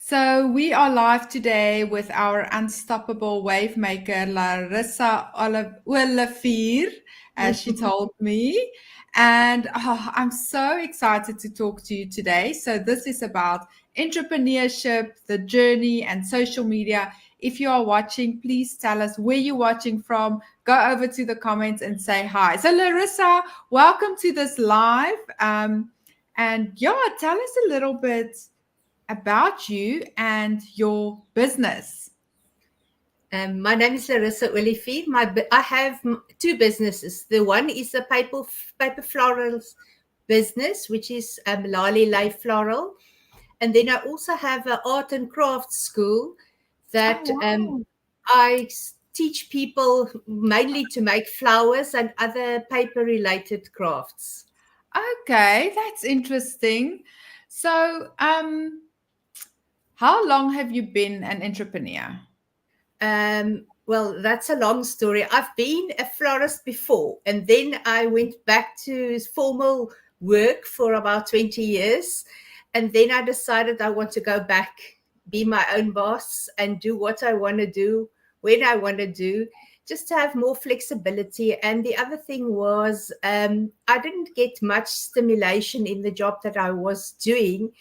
So we are live today with our unstoppable wavemaker, Larissa Olivier, as she told me. And I'm so excited to talk to you today. So this is about entrepreneurship, the journey, and social media. If you are watching, please tell us where you're watching from. Go over to the comments and say hi. So Larissa, welcome to this live. And yeah, tell us a little bit about you and your business. My name is Larissa Olivier. I have two businesses. The one is a paper florals business, which is LaLiLé Floral, and then I also have an art and crafts school that Oh, wow. teach people mainly to make flowers and other paper related crafts. Okay, that's interesting. So, how long have you been an entrepreneur? Well, that's a long story. I've been a florist before, and then I went back to formal work for about 20 years. And then I decided I want to go back, be my own boss, and do what I want to do when I want to do, just to have more flexibility. And the other thing was, I didn't get much stimulation in the job that I was doing.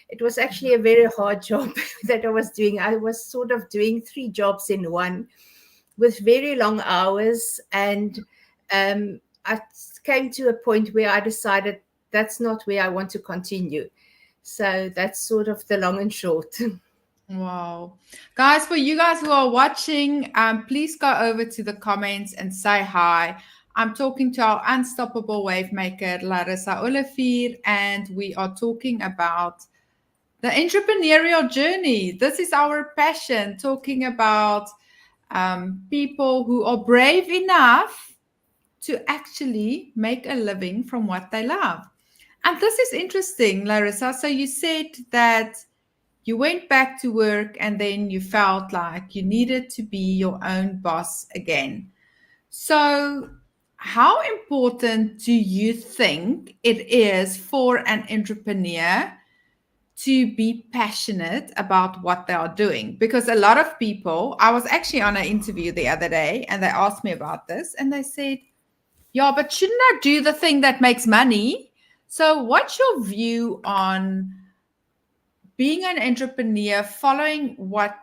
It was actually a very hard job that I was doing. I was sort of doing three jobs in one with very long hours. And I came to a point where I decided that's not where I want to continue. So that's sort of the long and short. Wow. Guys, for you guys who are watching, please go over to the comments and say hi. I'm talking to our unstoppable wavemaker, Larissa Olivier, and we are talking about the entrepreneurial journey. This is our passion, talking about people who are brave enough to actually make a living from what they love. And this is interesting, Larissa. So you said that you went back to work and then you felt like you needed to be your own boss again. So, how important do you think it is for an entrepreneur to be passionate about what they are doing? Because a lot of people, I was actually on an interview the other day and they asked me about this and they said, yeah, but shouldn't I do the thing that makes money? So, what's your view on being an entrepreneur, following what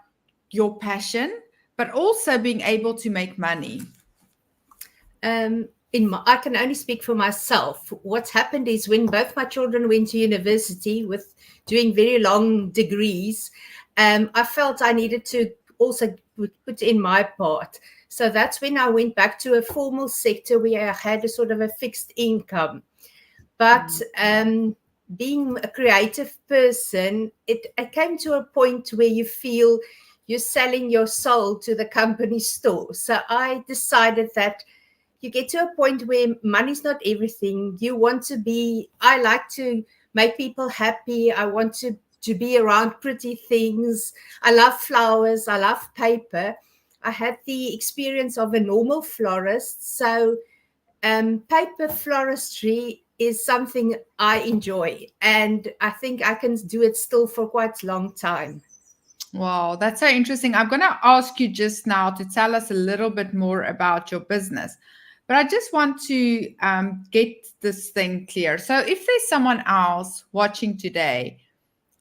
your passion, but also being able to make money? I can only speak for myself. What's happened is when both my children went to university with doing very long degrees, I felt I needed to also put in my part. So that's when I went back to a formal sector where I had a sort of a fixed income. But being a creative person, it came to a point where you feel you're selling your soul to the company store. So I decided that you get to a point where money's not everything. You want to be, I like to make people happy. I want to be around pretty things. I love flowers. I love paper. I had the experience of a normal florist. So paper floristry is something I enjoy. And I think I can do it still for quite a long time. Wow, that's so interesting. I'm going to ask you just now to tell us a little bit more about your business. But I just want to get this thing clear. So, if there's someone else watching today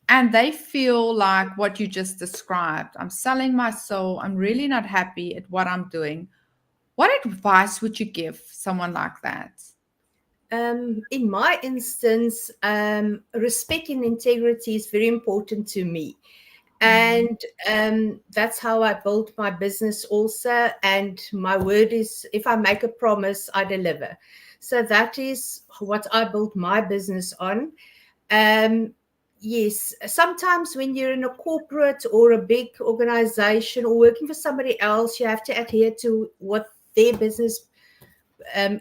and they feel like what you just described, I'm selling my soul, I'm really not happy at what I'm doing, what advice would you give someone like that? In my instance, respect and integrity is very important to me. Mm. And that's how I built my business also. And my word is, if I make a promise, I deliver. So that is what I built my business on. Um, yes, sometimes when you're in a corporate or a big organization or working for somebody else, you have to adhere to what their business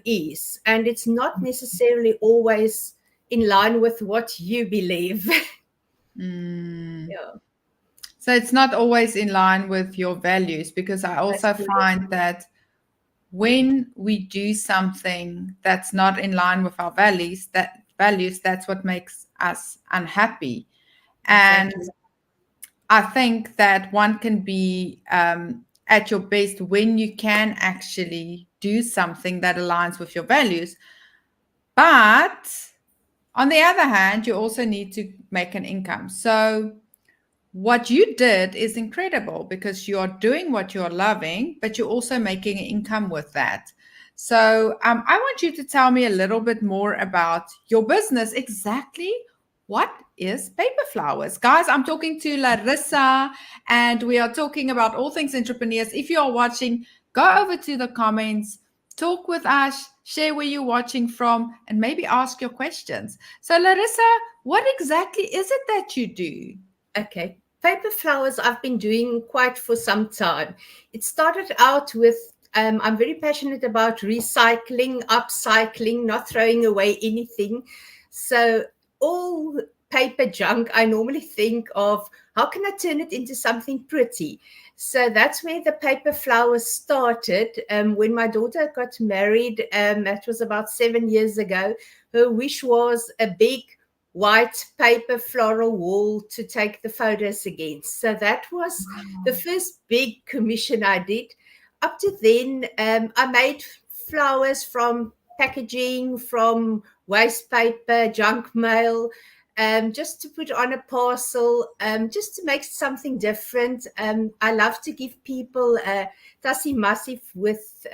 is. And it's not necessarily always in line with what you believe. Mm. Yeah, So it's not always in line with your values, because I that's also correct. find that when we do something that's not in line with our values, that's what makes us unhappy. And Exactly. I think that one can be at your best when you can actually do something that aligns with your values. But on the other hand, you also need to make an income. So what you did is incredible because you're doing what you're loving, but you're also making an income with that. So I want you to tell me a little bit more about your business. Exactly what is paper flowers? Guys, I'm talking to Larissa and we are talking about all things entrepreneurs. If you are watching, go over to the comments, talk with us, share where you're watching from, and maybe ask your questions. So, Larissa, what exactly is it that you do? Okay. Paper flowers I've been doing quite for some time. It started out with I'm very passionate about recycling, upcycling, not throwing away anything. So all paper junk, I normally think of how can I turn it into something pretty. So that's where the paper flowers started. When my daughter got married, that was about 7 years ago. Her wish was a big white paper floral wall to take the photos against. So that was the first big commission I did. Up to then, I made flowers from packaging, from waste paper, junk mail, just to put on a parcel, just to make something different. I love to give people a tassie massif with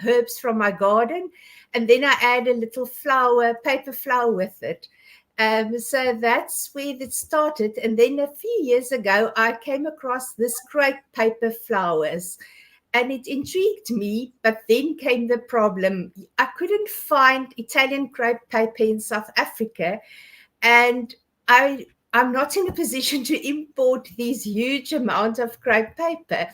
herbs from my garden, and then I add a little flower, paper flower with it. So that's where it started. And then a few years ago, I came across this crepe paper flowers and it intrigued me. But then came the problem. I couldn't find Italian crepe paper in South Africa. And I'm not in a position to import these huge amounts of crepe paper.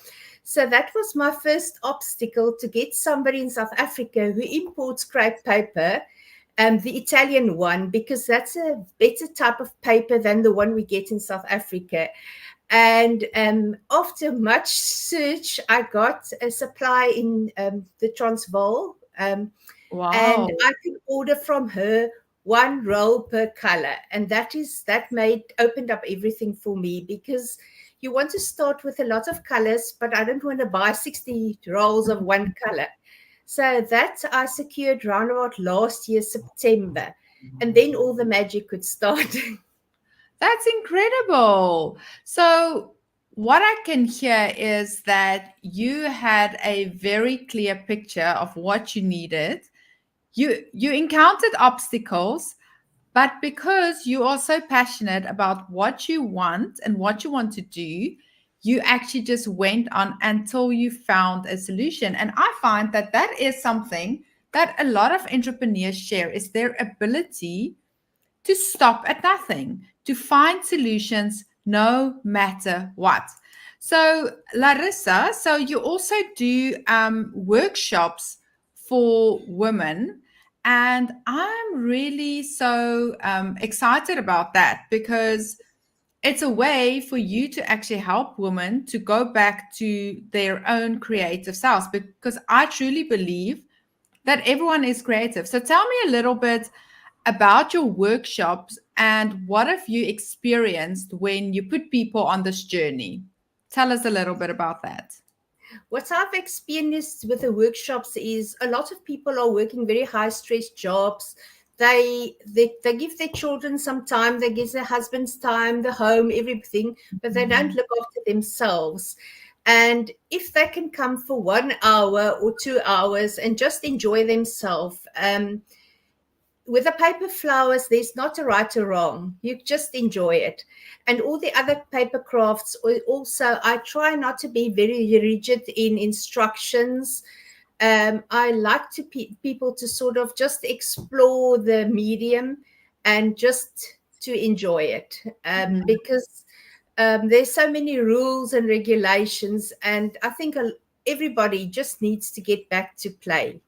So that was my first obstacle to get somebody in South Africa who imports crepe paper, the Italian one, because that's a better type of paper than the one we get in South Africa. And after much search, I got a supply in the Transvaal, Wow. and I could order from her one roll per color, and that made opened up everything for me because you want to start with a lot of colors, but I don't want to buy 60 rolls of one color. So that I secured round about last year, September. And then all the magic could start. That's incredible. So, what I can hear is that you had a very clear picture of what you needed. You encountered obstacles, but because you are so passionate about what you want and what you want to do, you actually just went on until you found a solution. And I find that that is something that a lot of entrepreneurs share is their ability to stop at nothing, to find solutions no matter what. So, Larissa, so you also do workshops for women. And I'm really so excited about that because it's a way for you to actually help women to go back to their own creative selves. Because I truly believe that everyone is creative. So tell me a little bit about your workshops and what have you experienced when you put people on this journey? Tell us a little bit about that. What I've experienced with the workshops is a lot of people are working very high stress jobs. They give their children some time, they give their husbands time, the home, everything, but they don't look after themselves. And if they can come for 1 hour or 2 hours and just enjoy themselves, with the paper flowers, there's not a right or wrong. You just enjoy it. And all the other paper crafts, also, I try not to be very rigid in instructions. I like to people to sort of just explore the medium and just to enjoy it, because there's so many rules and regulations, and I think everybody just needs to get back to play.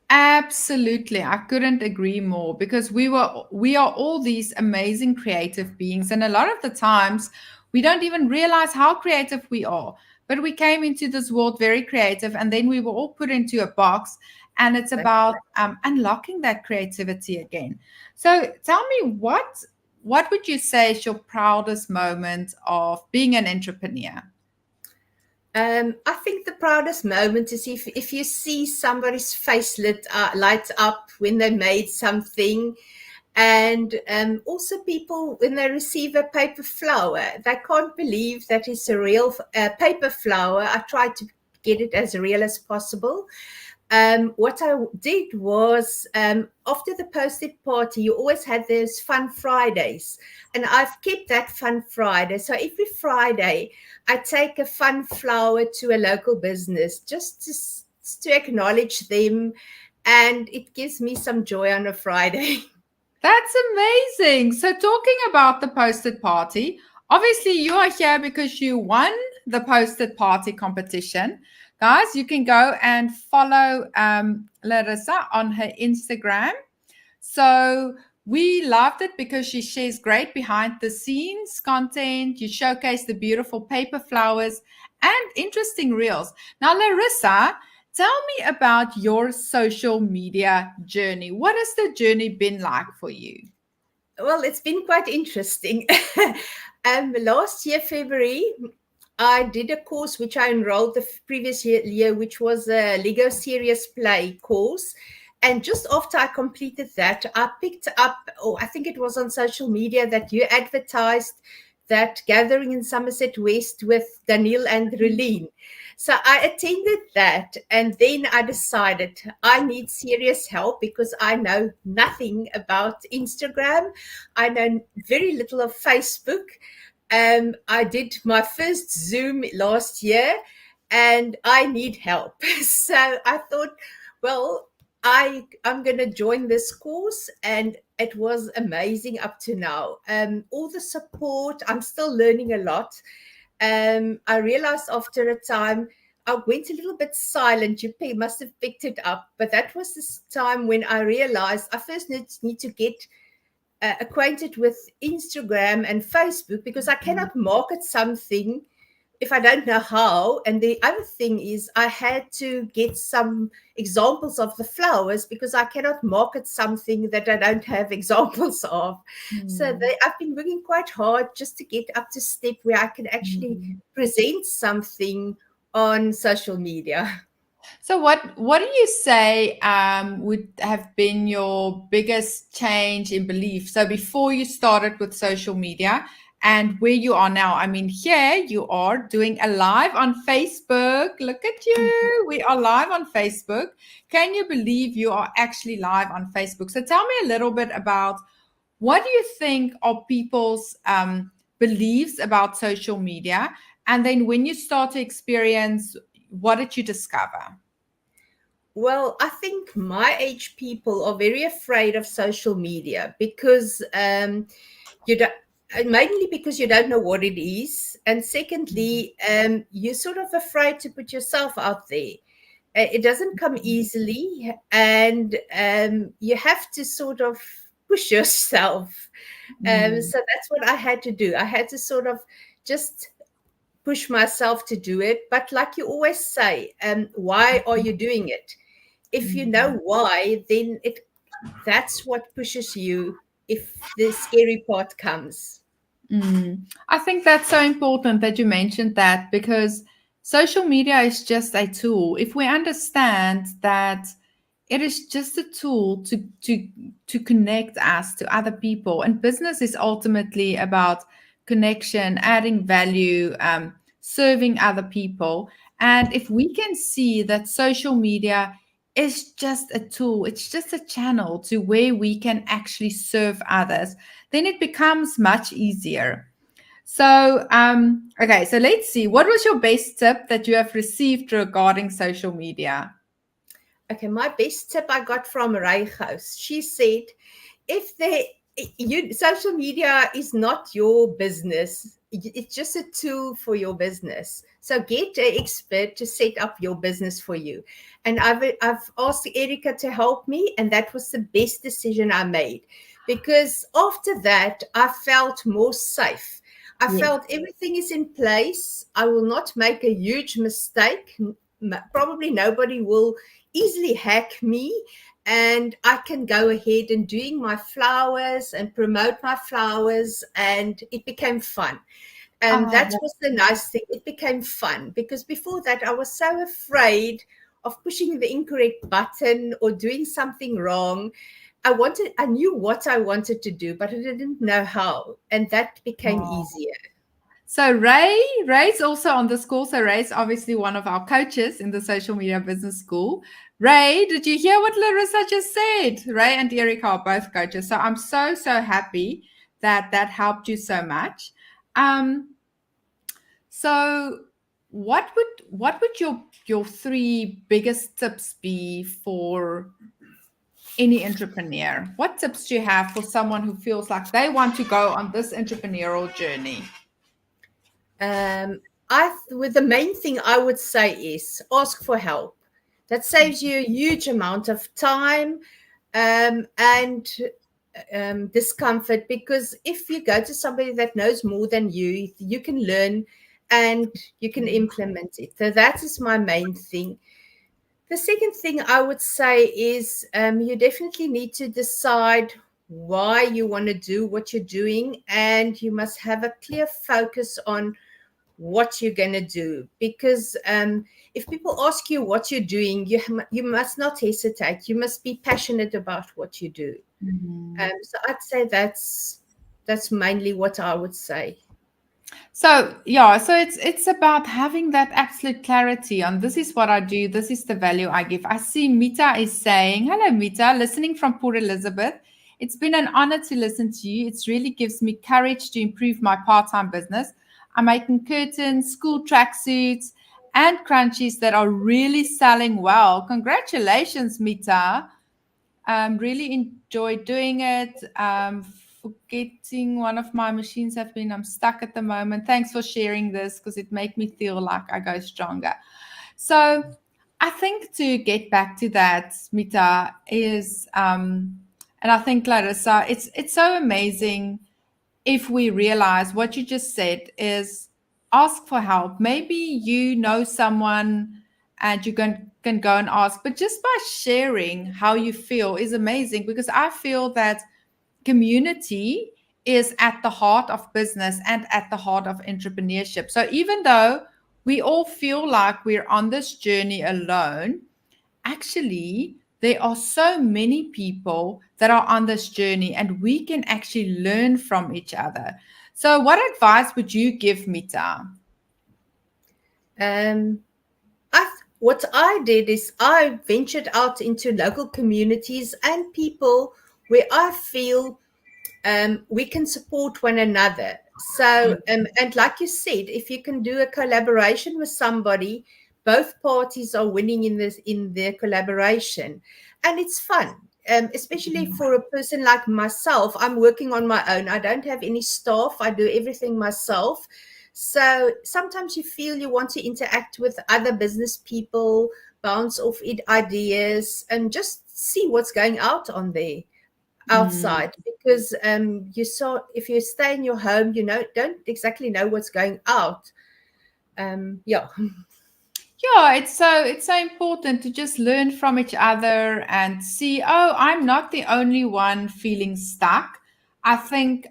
Absolutely. I couldn't agree more because we are all these amazing creative beings and a lot of the times we don't even realize how creative we are. But we came into this world very creative and then we were all put into a box and it's about unlocking that creativity again. So tell me what would you say is your proudest moment of being an entrepreneur? I think the proudest moment is if you see somebody's face light up when they made something, and also people when they receive a paper flower, they can't believe that it's a real paper flower. I try to get it as real as possible. What I did was, after the posted party, you always had those fun Fridays, and I've kept that fun Friday. So every Friday, I take a fun flower to a local business just to acknowledge them, and it gives me some joy on a Friday. That's amazing. So, talking about the posted party, obviously, you are here because you won the posted party competition. Guys, you can go and follow Larissa on her Instagram. So, we loved it because she shares great behind the scenes content. You showcase the beautiful paper flowers and interesting reels. Now, Larissa, tell me about your social media journey. What has the journey been like for you? Well, it's been quite interesting. Last year, February, I did a course which I enrolled the previous year, which was a Lego Serious Play course. And just after I completed that, I picked up, or I think it was on social media, that you advertised that gathering in Somerset West with Daniel and Relene. So I attended that, and then I decided I need serious help because I know nothing about Instagram. I know very little of Facebook. I did my first Zoom last year, and I need help. So I thought, well, I'm going to join this course, and it was amazing up to now. All the support, I'm still learning a lot. I realized after a time I went a little bit silent. You must have picked it up, but that was this time when I realized I first need to get acquainted with Instagram and Facebook, because I cannot market something if I don't know how. And the other thing is, I had to get some examples of the flowers because I cannot market something that I don't have examples of. So I've been working quite hard just to get up to step where I can actually present something on social media. So, what do you say would have been your biggest change in belief? So, before you started with social media and where you are now, I mean, here you are doing a live on Facebook. Look at you. We are live on Facebook. Can you believe you are actually live on Facebook? So, tell me a little bit about what do you think are people's beliefs about social media? And then when you start to experience, what did you discover? Well, I think my age people are very afraid of social media because you don't, mainly because you don't know what it is, and secondly, you're sort of afraid to put yourself out there. It doesn't come easily, and you have to sort of push yourself. Mm, So that's what I had to do. I had to sort of just push myself to do it. But like you always say, why are you doing it? If you know mm, why, then that's what pushes you if the scary part comes. mm. I think that's so important that you mentioned that because social media is just a tool. If we understand that it is just a tool to connect us to other people, and business is ultimately about connection, adding value, serving other people. And if we can see that social media is just a tool, it's just a channel to where we can actually serve others, then it becomes much easier. So, okay, so let's see. What was your best tip that you have received regarding social media? Okay, my best tip I got from Reichhaus. She said, if they social media is not your business, it's just a tool for your business. So get an expert to set up your business for you. And I've asked Erica to help me, and that was the best decision I made, because after that I felt more safe. I Yes. felt everything is in place. I will not make a huge mistake. Probably nobody will easily hack me, and I can go ahead and doing my flowers and promote my flowers, and it became fun. And Oh, that was the nice thing. It became fun because before that, I was so afraid of pushing the incorrect button or doing something wrong. I knew what I wanted to do, but I didn't know how. And that became oh. easier. So Ray's also on the school. So Ray's obviously one of our coaches in the social media business school. Ray, did you hear what Larissa just said? Ray and Erica are both coaches. So I'm so happy that that helped you so much. Um, so what would your three biggest tips be for any entrepreneur? What tips do you have for someone who feels like they want to go on this entrepreneurial journey? With the main thing I would say is ask for help. That saves you a huge amount of time and discomfort, because if you go to somebody that knows more than you can learn and you can implement it. So that is my main thing. The second thing I would say is you definitely need to decide why you want to do what you're doing, and you must have a clear focus on what you're going to do, because if people ask you what you're doing, you must not hesitate. You must be passionate about what you do. Mhm. So I'd say that's mainly what I would say. So yeah, so it's about having that absolute clarity on this is what I do, this is the value I give. I see Mita is saying, hello Mita, listening from Port Elizabeth. It's been an honor to listen to you. It really gives me courage to improve my part-time business. I'm making curtains, school tracksuits, and crunchies that are really selling well. Congratulations, Mita. Really enjoyed doing it. Forgetting one of my machines have been, I'm stuck at the moment. Thanks for sharing this because it made me feel like I go stronger. So I think to get back to that, Mita, is and I think Larissa, it's so amazing if we realize what you just said is ask for help. Maybe you know someone and you can go and ask, but just by sharing how you feel is amazing because I feel that community is at the heart of business and at the heart of entrepreneurship. So even though we all feel like we're on this journey alone, actually there are so many people that are on this journey and we can actually learn from each other. So what advice would you give, Mita? Um, what I did is I ventured out into local communities and people where I feel we can support one another. So, and like you said, if you can do a collaboration with somebody, both parties are winning in their collaboration, and it's fun. Especially for a person like myself, I'm working on my own. I don't have any staff. I do everything myself. So sometimes you feel you want to interact with other business people, bounce off ideas, and just see what's going out on there Mm. outside, because you saw if you stay in your home, don't exactly know what's going out. Yeah. Yeah, it's so important to just learn from each other and see, oh, I'm not the only one feeling stuck. I think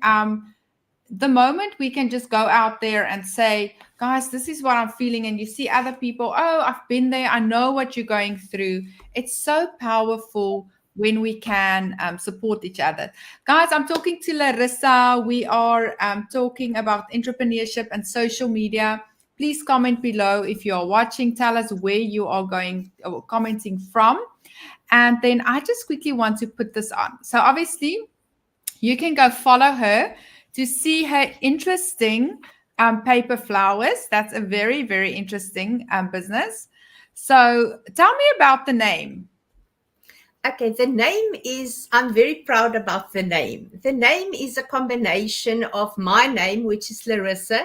the moment we can just go out there and say, guys, this is what I'm feeling, and you see other people, oh, I've been there, I know what you're going through. It's so powerful when we can support each other. Guys, I'm talking to Larissa. We are talking about entrepreneurship and social media. Please comment below if you are watching. Tell us where you are going or commenting from. And then I just quickly want to put this on. So obviously, you can go follow her to see her interesting paper flowers. That's a very interesting business. So tell me about the name. Okay, the name is, I'm very proud about the name. The name is a combination of my name, which is Larissa,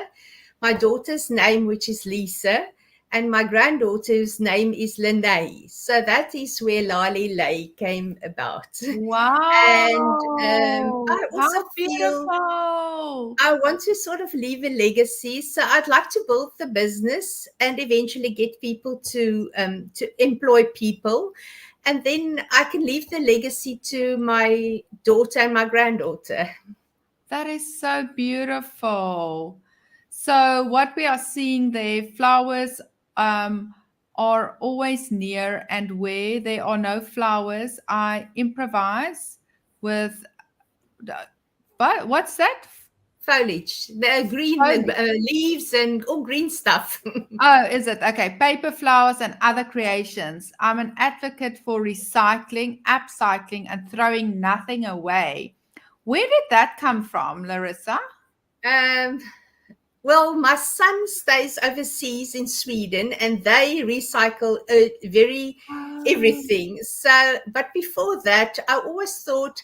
my daughter's name, which is Lisa, and my granddaughter's name is Lene. So that is where LaLiLé came about. And Wow, I how also feel beautiful. I want to sort of leave a legacy. So I'd like to build the business and eventually get people to employ people. and then I can leave the legacy to my daughter and my granddaughter. That is so beautiful. So, what we are seeing there, flowers are always near, and where there are no flowers, I improvise with, but what's that? Foliage, the green Foliage. leaves and all green stuff. Oh, is it? Okay. Paper flowers and other creations. I'm an advocate for recycling, upcycling, and throwing nothing away. Where did that come from, Larissa? um, Well, my son stays overseas in Sweden and they recycle very Oh, everything. So, but before that, I always thought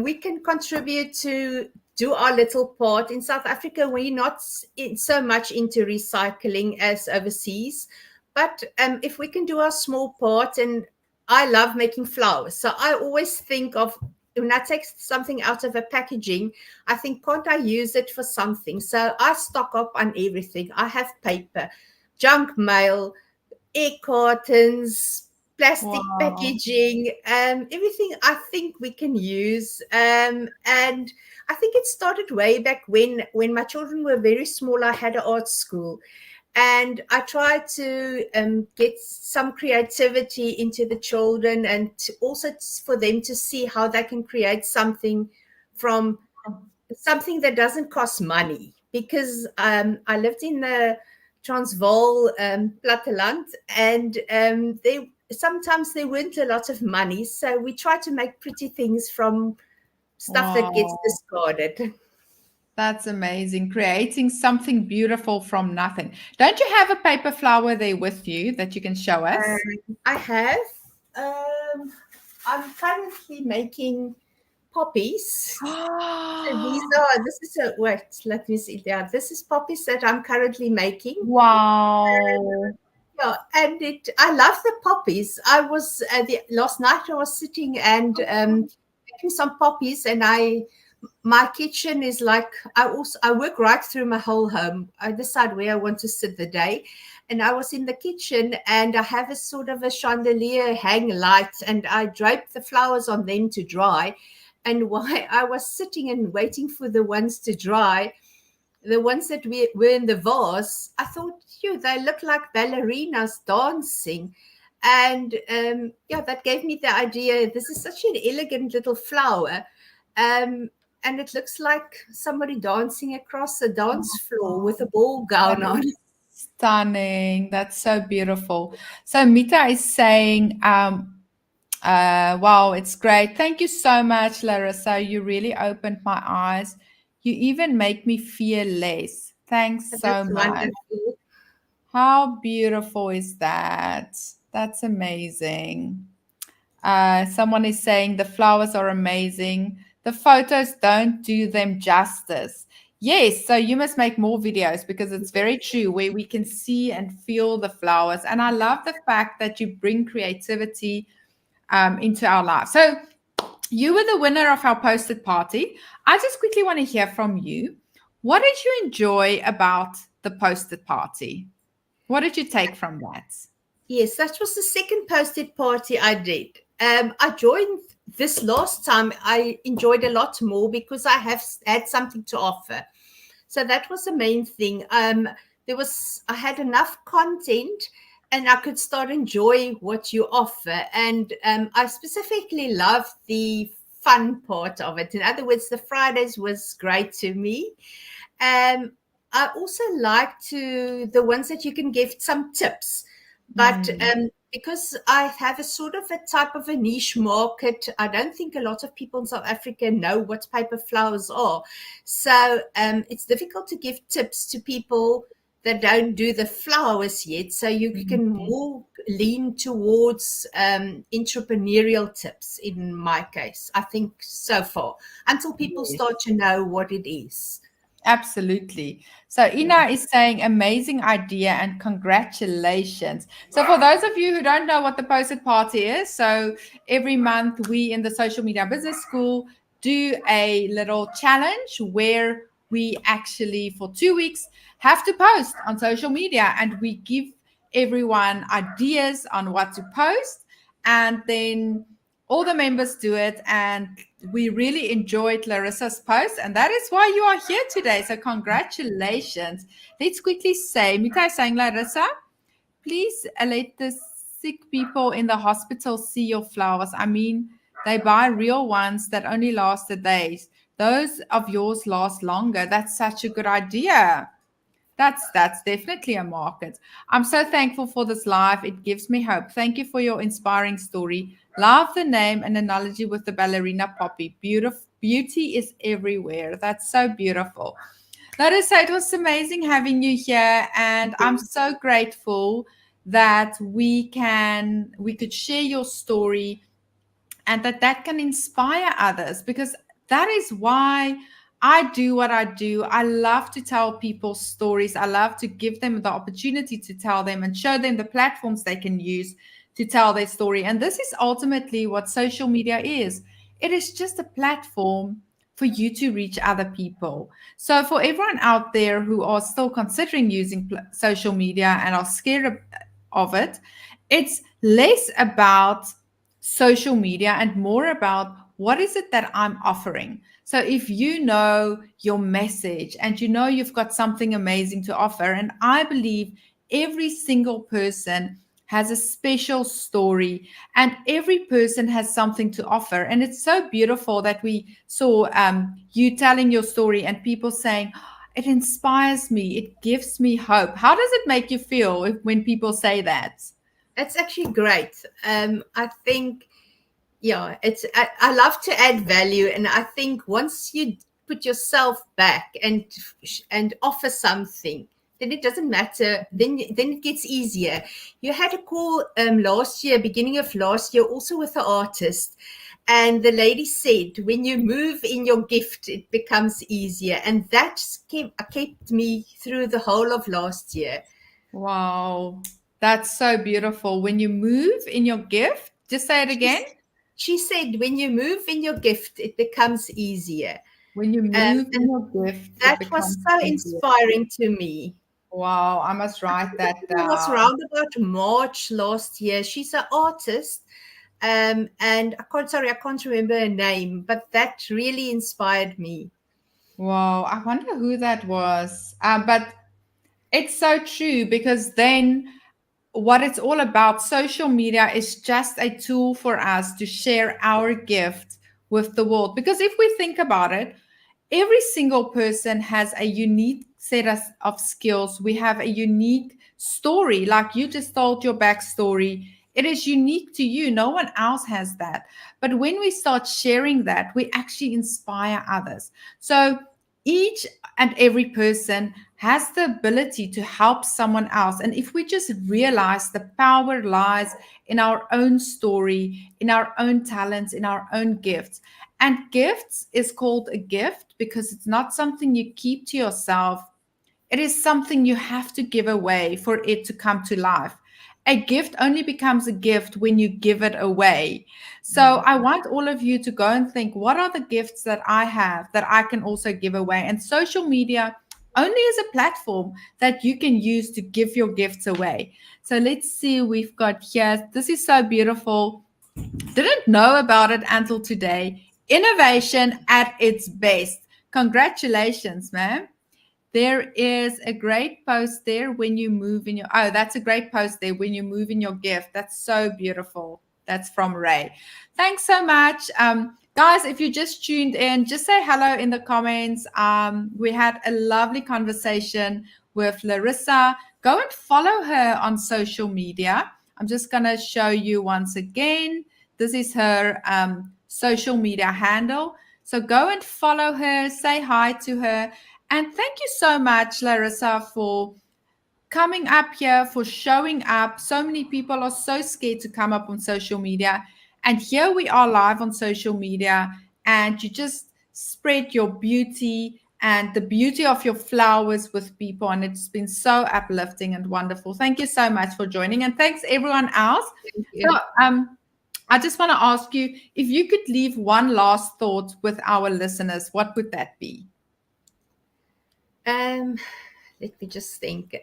we can contribute to do our little part. In South Africa, we're not so much into recycling as overseas. But if we can do our small part, and I love making flowers. So I always think of when I take something out of a packaging, I think, can't I use it for something? So I stock up on everything. I have paper, junk mail, egg cartons, plastic wow. packaging, everything I think we can use. And I think it started way back when my children were very small. I had an art school, and I tried to get some creativity into the children, and also for them to see how they can create something from something that doesn't cost money. Because I lived in the Transvaal platteland, and they sometimes there weren't a lot of money, so we tried to make pretty things from stuff that gets Wow. discarded. That's amazing. Creating something beautiful from nothing. Don't you have a paper flower there with you that you can show us? I have. Um, I'm currently making poppies. So this is a, wait, let me see. Yeah, this is poppies that I'm currently making. Wow. Yeah, and I love the poppies. I was last night I was sitting and making some poppies, and my kitchen is like I work right through my whole home. I decide where I want to sit the day, and I was in the kitchen and I have a sort of a chandelier hang light, and I drape the flowers on them to dry. And while I was sitting and waiting for the ones to dry, the ones that were in the vase, I thought, you, they look like ballerinas dancing. And yeah, that gave me the idea. This is such an elegant little flower. Um, and it looks like somebody dancing across a dance floor with a ball That gown on. is stunning. That's so beautiful. So Mita is saying, wow, it's great. Thank you so much, Larissa. You really opened my eyes. You even make me feel less. Thanks so That's much. wonderful. How beautiful is that? That's amazing. Someone is saying the flowers are amazing. The photos don't do them justice. Yes, so you must make more videos because it's very true where we can see and feel the flowers. And I love the fact that you bring creativity into our life. So you were the winner of our posted party. I just quickly want to hear from you. What did you enjoy about the posted party? What did you take from that? Yes, that was the second posted party I did. I joined this last time. I enjoyed a lot more because I have had something to offer. So that was the main thing. I had enough content, and I could start enjoy what you offer. And I specifically love the fun part of it. In other words, the Fridays was great to me. Um, I also like to the ones that you can give some tips, but Mm, because I have a sort of a type of a niche market, I don't think a lot of people in South Africa know what paper flowers are. So it's difficult to give tips to people that don't do the flowers yet. So you can mm, more lean towards entrepreneurial tips in my case, I think so far, until people yes. start to know what it is. Absolutely. So Yeah. Ina is saying amazing idea and congratulations. So for those of you who don't know what the posted party is, so every month we in the social media business school do a little challenge where we actually for 2 weeks have to post on social media and we give everyone ideas on what to post and then all the members do it, and we really enjoyed Larissa's post, and that is why you are here today. So congratulations. Let's quickly say, Mita is saying, Larissa, please let the sick people in the hospital see your flowers. I mean, they buy real ones that only last a day. Those of yours last longer. That's such a good idea. That's definitely a market. I'm so thankful for this live. It gives me hope. Thank you for your inspiring story. Love the name and analogy with the ballerina poppy. Beautiful beauty is everywhere. That's so beautiful. Larissa, it was amazing having you here, and I'm so grateful that we could share your story, and that can inspire others, because that is why I do what I do. I love to tell people stories. I love to give them the opportunity to tell them and show them the platforms they can use to tell their story. And this is ultimately what social media is. It is just a platform for you to reach other people. So for everyone out there who are still considering using social media and are scared of it, it's less about social media and more about what is it that I'm offering. So if you know your message and you know you've got something amazing to offer, and I believe every single person has a special story and every person has something to offer. And it's so beautiful that we saw you telling your story and people saying, it inspires me, it gives me hope. How does it make you feel when people say that? It's actually great. I think, yeah, I love to add value, and I think once you put yourself back and offer something, then it doesn't matter. Then it gets easier. You had a call last year, beginning of last year, also with the artist, and the lady said, when you move in your gift, it becomes easier, and that kept me through the whole of last year. Wow, that's so beautiful. When you move in your gift, just say it again. She said, when you move in your gift, it becomes easier. When you move in And your gift, it that was becomes so easier. inspiring to me. Wow, I must write that It was down. around about March last year. She's an artist, and I can't remember her name, but that really inspired me. Wow, I wonder who that was. But it's so true, because then what it's all about, social media is just a tool for us to share our gift with the world. Because if we think about it, every single person has a unique set of skills. We have a unique story. Like you just told your backstory, it is unique to you. No one else has that. But when we start sharing that, we actually inspire others. So each and every person has the ability to help someone else. And if we just realize the power lies in our own story, in our own talents, in our own gifts. And gifts is called a gift because it's not something you keep to yourself. It is something you have to give away for it to come to life. A gift only becomes a gift when you give it away. So I want all of you to go and think, what are the gifts that I have that I can also give away? And social media only is a platform that you can use to give your gifts away. So let's see, we've got here. This is so beautiful. Didn't know about it until today. Innovation at its best. Congratulations, ma'am. There is a great post there when you move in your. Oh, that's a great post there when you move in your gift. That's so beautiful. That's from Ray. Thanks so much. Guys, if you just tuned in, just say hello in the comments. We had a lovely conversation with Larissa. Go and follow her on social media. I'm just going to show you once again. This is her social media handle. So go and follow her, say hi to her. And thank you so much, Larissa, for coming up here, for showing up. So many people are so scared to come up on social media. And here we are live on social media, and you just spread your beauty and the beauty of your flowers with people. And it's been so uplifting and wonderful. Thank you so much for joining. And thanks everyone else. Thank you. So, I just want to ask you, if you could leave one last thought with our listeners, what would that be? Let me just think.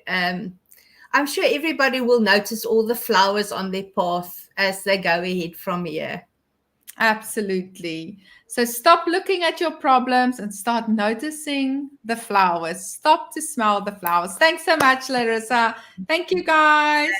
I'm sure everybody will notice all the flowers on their path as they go ahead from here. Absolutely. So stop looking at your problems and start noticing the flowers. Stop to smell the flowers. Thanks so much, Larissa. Thank you, guys.